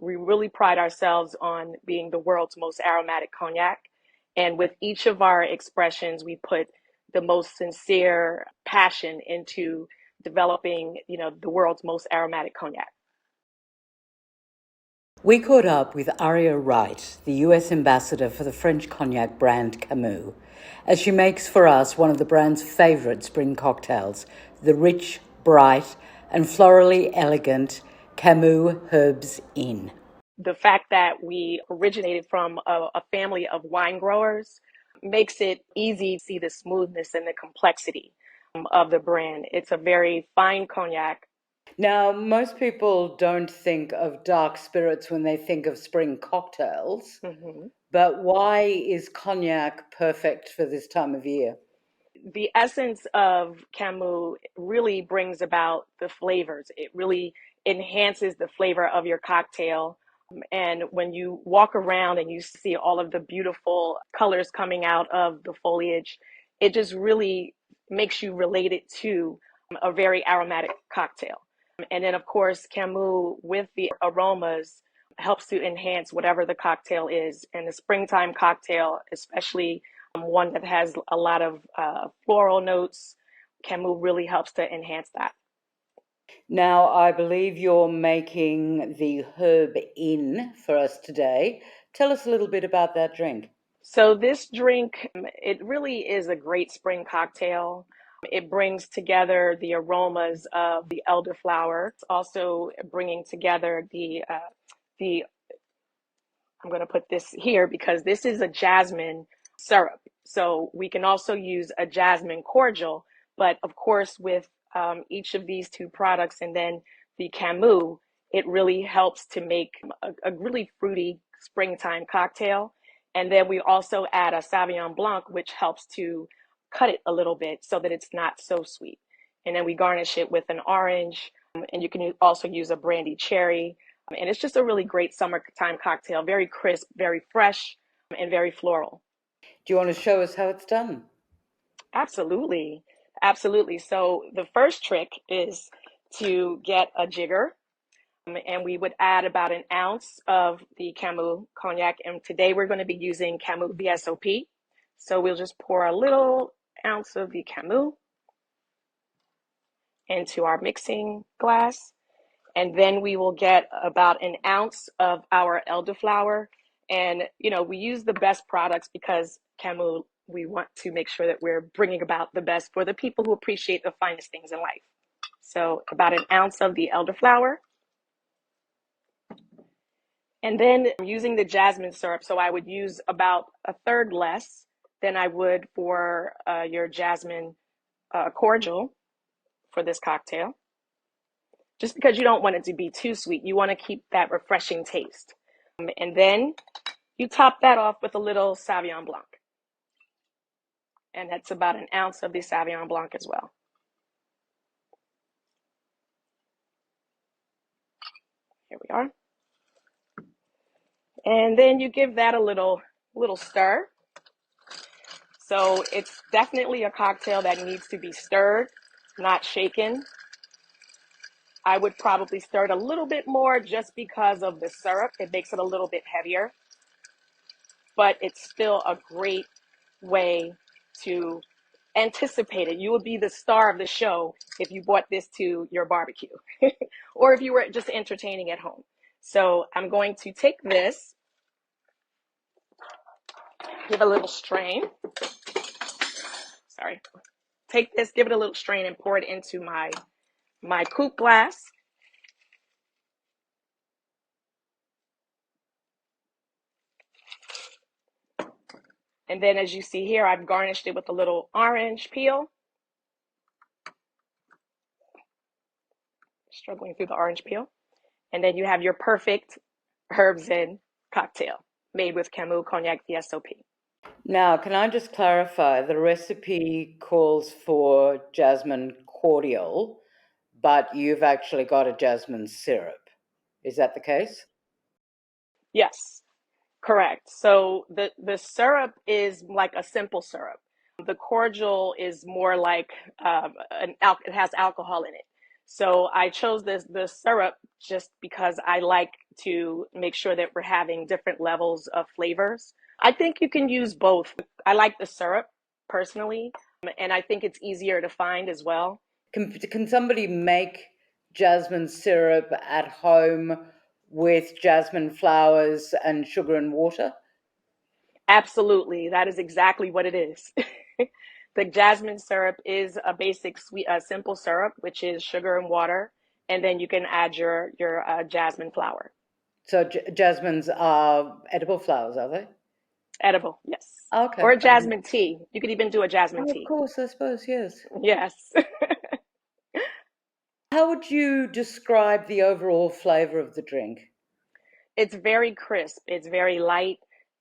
We really pride ourselves on being the world's most aromatic cognac. And with each of our expressions, we put the most sincere passion into developing, the world's most aromatic cognac. We caught up with Aria Wright, the US Ambassador for the French cognac brand Camus, as she makes for us one of the brand's favourite spring cocktails, the rich, bright, and florally elegant Camus Herbs Inn. The fact that we originated from a family of wine growers makes it easy to see the smoothness and the complexity of the brand. It's a very fine cognac. Now, most people don't think of dark spirits when they think of spring cocktails, but why is cognac perfect for this time of year? The essence of Camus really brings about the flavors. It really enhances the flavor of your cocktail. And when you walk around and you see all of the beautiful colors coming out of the foliage, it just really makes you relate it to a very aromatic cocktail. And then, of course, Camus with the aromas helps to enhance whatever the cocktail is. And the springtime cocktail, especially one that has a lot of floral notes, Camus really helps to enhance that. Now, I believe you're making the Herb Inn for us today. Tell us a little bit about that drink. So this drink, it really is a great spring cocktail. It brings together the aromas of the elderflower. It's also bringing together the I'm going to put this here because this is a jasmine syrup. So we can also use a jasmine cordial, but of course with each of these two products and then the Camus, it really helps to make a really fruity springtime cocktail. And then we also add a Sauvignon Blanc, which helps to cut it a little bit so that it's not so sweet. And then we garnish it with an orange, and you can also use a brandy cherry. And it's just a really great summertime cocktail, very crisp, very fresh, and very floral. Do you want to show us how it's done? Absolutely. Absolutely. So the first trick is to get a jigger, and we would add about an ounce of the Camus cognac. And today we're going to be using Camus VSOP. So we'll just pour a little ounce of the Camus into our mixing glass. And then we will get about an ounce of our elderflower. And, we use the best products because Camus, we want to make sure that we're bringing about the best for the people who appreciate the finest things in life. So about an ounce of the elderflower. And then using the jasmine syrup, so I would use about a third less than I would for your jasmine cordial for this cocktail. Just because you don't want it to be too sweet. You want to keep that refreshing taste. And then you top that off with a little Sauvignon Blanc. And that's about an ounce of the Sauvignon Blanc as well. Here we are. And then you give that a little stir. So it's definitely a cocktail that needs to be stirred, not shaken. I would probably stir it a little bit more just because of the syrup. It makes it a little bit heavier, but it's still a great way to anticipate it. You would be the star of the show if you brought this to your barbecue or if you were just entertaining at home. So I'm going to take this, give a little strain. Sorry. Take this, give it a little strain and pour it into my coupe glass. And then as you see here, I've garnished it with a little orange peel. Struggling through the orange peel. And then you have your perfect Herbs Inn cocktail made with Camus Cognac VSOP. Now, can I just clarify? The recipe calls for jasmine cordial, but you've actually got a jasmine syrup. Is that the case? Yes, correct. So the syrup is like a simple syrup. The cordial is more like it has alcohol in it. So I chose the syrup just because I like to make sure that we're having different levels of flavors. I think you can use both. I like the syrup personally, and I think it's easier to find as well. Can somebody make jasmine syrup at home with jasmine flowers and sugar and water? Absolutely. That is exactly what it is. The jasmine syrup is a basic sweet, simple syrup, which is sugar and water, and then you can add your jasmine flower. So jasmines are edible flowers, are they? Edible, yes. Okay. Or a jasmine tea. You could even do a jasmine Oh, of tea. course, I suppose, yes. Yes. How would you describe the overall flavor of the drink? It's very crisp. It's very light,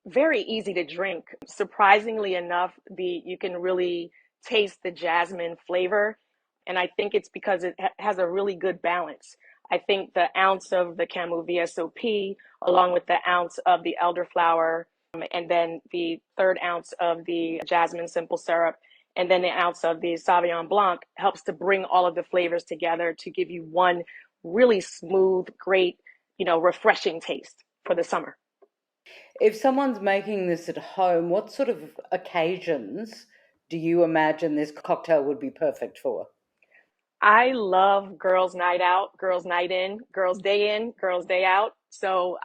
very easy to drink. Surprisingly enough, the you can really taste the jasmine flavor, and I think it's because it has a really good balance. I think the ounce of the Camus VSOP, along with the ounce of the elderflower, and then the third ounce of the jasmine simple syrup, and then the ounce of the Sauvignon Blanc helps to bring all of the flavors together to give you one really smooth, great, refreshing taste for the summer. If someone's making this at home, what sort of occasions do you imagine this cocktail would be perfect for? I love girls' night out, girls' night in, girls' day out. So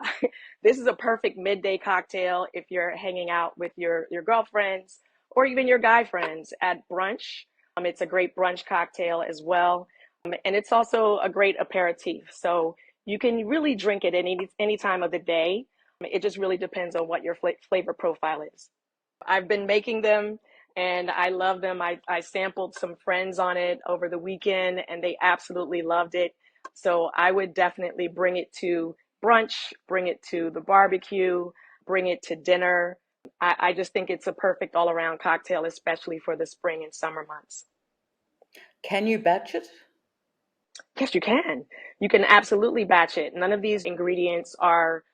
this is a perfect midday cocktail if you're hanging out with your girlfriends or even your guy friends at brunch. It's a great brunch cocktail as well. And it's also a great aperitif. So you can really drink it any time of the day. It just really depends on what your flavor profile is. I've been making them and I love them. I sampled some friends on it over the weekend and they absolutely loved it. So I would definitely bring it to brunch, bring it to the barbecue, bring it to dinner. I just think it's a perfect all around cocktail, especially for the spring and summer months. Can you batch it? Yes, you can. You can absolutely batch it. None of these ingredients are,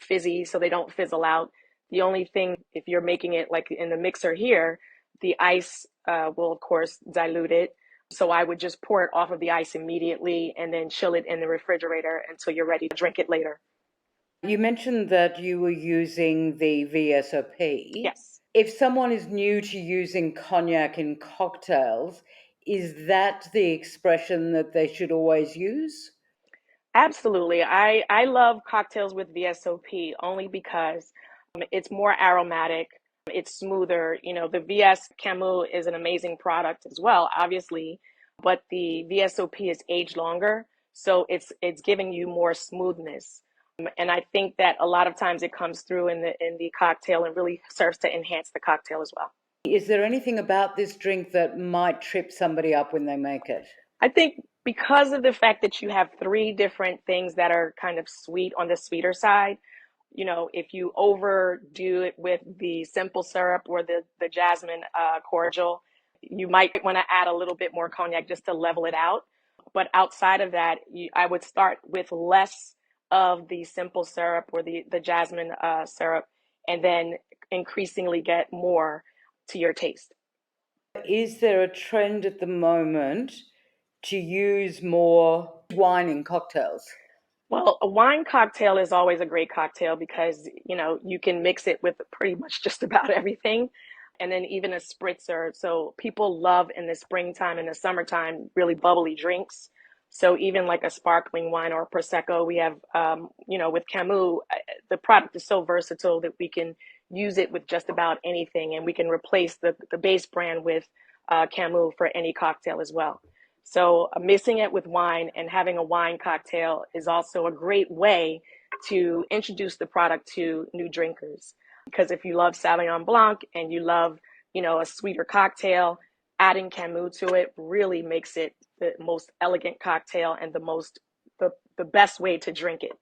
fizzy, so they don't fizzle out. The only thing, if you're making it like in the mixer here, the ice will, of course, dilute it. So I would just pour it off of the ice immediately and then chill it in the refrigerator until you're ready to drink it later. You mentioned that you were using the VSOP. Yes. If someone is new to using cognac in cocktails, is that the expression that they should always use? Absolutely. I love cocktails with VSOP only because it's more aromatic, it's smoother. The VS Camus is an amazing product as well, obviously, but the VSOP is aged longer, so it's giving you more smoothness. And I think that a lot of times it comes through in the cocktail and really serves to enhance the cocktail as well. Is there anything about this drink that might trip somebody up when they make it? I think because of the fact that you have three different things that are kind of sweet on the sweeter side, if you overdo it with the simple syrup or the jasmine cordial, you might want to add a little bit more cognac just to level it out. But outside of that, I would start with less of the simple syrup or the jasmine syrup, and then increasingly get more to your taste. Is there a trend at the moment to use more wine in cocktails? Well, a wine cocktail is always a great cocktail because, you can mix it with pretty much just about everything. And then even a spritzer. So people love in the springtime and the summertime really bubbly drinks. So even like a sparkling wine or a prosecco, we have, with Camus, the product is so versatile that we can use it with just about anything, and we can replace the base brand with Camus for any cocktail as well. So mixing it with wine and having a wine cocktail is also a great way to introduce the product to new drinkers. Because if you love Sauvignon Blanc and you love, a sweeter cocktail, adding Camus to it really makes it the most elegant cocktail and the best way to drink it.